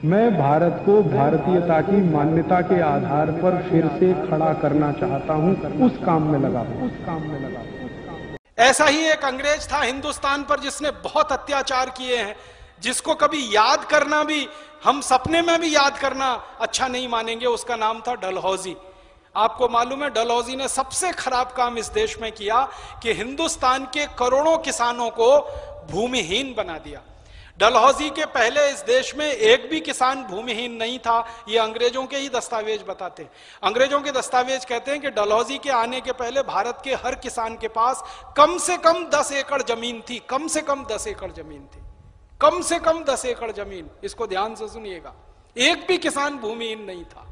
मैं भारत को भारतीयता की मान्यता के आधार पर फिर से खड़ा करना चाहता हूं, उस काम में लगा हूं। ऐसा ही एक अंग्रेज था हिंदुस्तान पर जिसने बहुत अत्याचार किए हैं, जिसको कभी याद करना भी, हम सपने में भी याद करना अच्छा नहीं मानेंगे। उसका नाम था डलहौजी। आपको मालूम है डलहौजी ने सबसे खराब काम इस देश में किया कि हिंदुस्तान के करोड़ों किसानों को भूमिहीन बना दिया। डलहौजी के पहले इस देश में एक भी किसान भूमिहीन नहीं था, ये अंग्रेजों के ही दस्तावेज बताते हैं। अंग्रेजों के दस्तावेज कहते हैं कि डलहौजी के आने के पहले भारत के हर किसान के पास कम से कम 10 एकड़ जमीन थी, कम से कम 10 एकड़ जमीन थी, कम से कम 10 एकड़ जमीन। इसको ध्यान से सुनिएगा, एक भी किसान भूमिहीन नहीं था।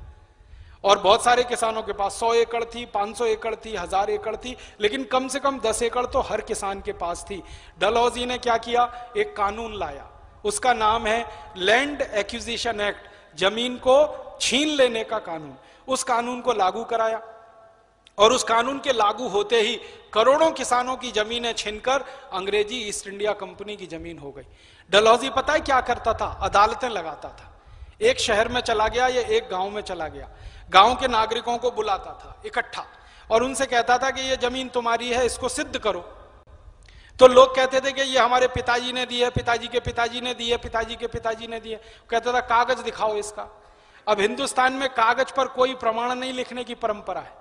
और बहुत सारे किसानों के पास 100 एकड़ थी, 500 एकड़ थी, 1000 एकड़ थी, लेकिन कम से कम 10 एकड़ तो हर किसान के पास थी। डलहौजी ने क्या किया, एक कानून लाया, उसका नाम है लैंड एक्विजिशन एक्ट, जमीन को छीन लेने का कानून। उस कानून को लागू कराया और उस कानून के लागू होते ही करोड़ों किसानों की जमीनें छीनकर अंग्रेजी ईस्ट इंडिया कंपनी की जमीन हो गई। डलहौजी पता है क्या करता था, अदालतें लगाता था। एक शहर में चला गया या एक गांव में चला गया, गांव के नागरिकों को बुलाता था इकट्ठा और उनसे कहता था कि ये जमीन तुम्हारी है, इसको सिद्ध करो। तो लोग कहते थे कि ये हमारे पिताजी ने दी है, पिताजी के पिताजी ने दी है, पिताजी के पिताजी ने दी है। कहता था कागज दिखाओ इसका। अब हिंदुस्तान में कागज पर कोई प्रमाण नहीं लिखने की परंपरा है।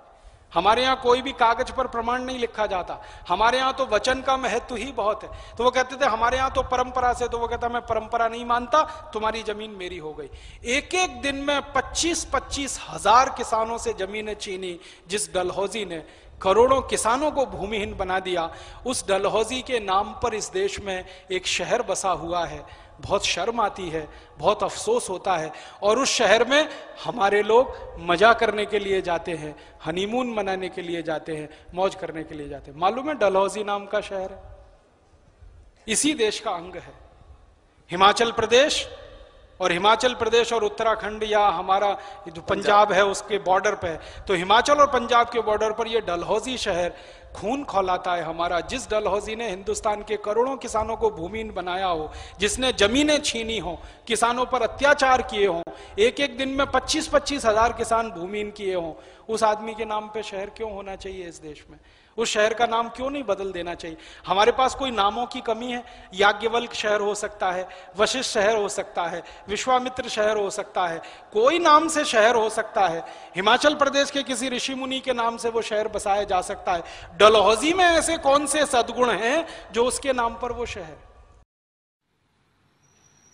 हमारे यहां कोई भी कागज पर प्रमाण नहीं लिखा जाता, हमारे यहां तो वचन का महत्व ही बहुत है। तो वो कहते थे हमारे यहां तो परंपरा से, तो वो कहता मैं परंपरा नहीं मानता, तुम्हारी जमीन मेरी हो गई। एक एक दिन में 25-25 हजार किसानों से जमीनें छीनी। जिस डलहौजी ने करोड़ों किसानों को भूमिहीन बना दिया, उस डलहौजी के नाम पर इस देश में एक शहर बसा हुआ है। बहुत शर्म आती है, बहुत अफसोस होता है। और उस शहर में हमारे लोग मजा करने के लिए जाते हैं, हनीमून मनाने के लिए जाते हैं, मौज करने के लिए जाते हैं। मालूम है डलहौजी नाम का शहर है, इसी देश का अंग है। हिमाचल प्रदेश और उत्तराखंड या हमारा जो पंजाब है उसके बॉर्डर पे है, तो हिमाचल और पंजाब के बॉर्डर पर ये डलहौजी शहर खून खौलाता है हमारा। जिस डलहौजी ने हिंदुस्तान के करोड़ों किसानों को भूमिहीन बनाया हो, जिसने जमीनें छीनी हो, किसानों पर अत्याचार किए हो, एक एक दिन में 25-25 हजार किसान भूमिहीन किए हो, उस आदमी के नाम पे शहर क्यों होना चाहिए इस देश में? उस शहर का नाम क्यों नहीं बदल देना चाहिए? हमारे पास कोई नामों की कमी है? याज्ञवल्क शहर हो सकता है, वशिष्ठ शहर हो सकता है, विश्वामित्र शहर हो सकता है, कोई नाम से शहर हो सकता है। हिमाचल प्रदेश के किसी ऋषि मुनि के नाम से वो शहर बसाया जा सकता है। डलहौजी में ऐसे कौन से सद्गुण हैं जो उसके नाम पर वो शहर?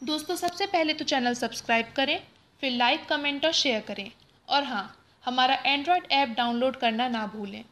दोस्तों, सबसे पहले तो चैनल सब्सक्राइब करें, फिर लाइक, कमेंट और शेयर करें। और हाँ, हमारा एंड्रॉयड ऐप डाउनलोड करना ना भूलें।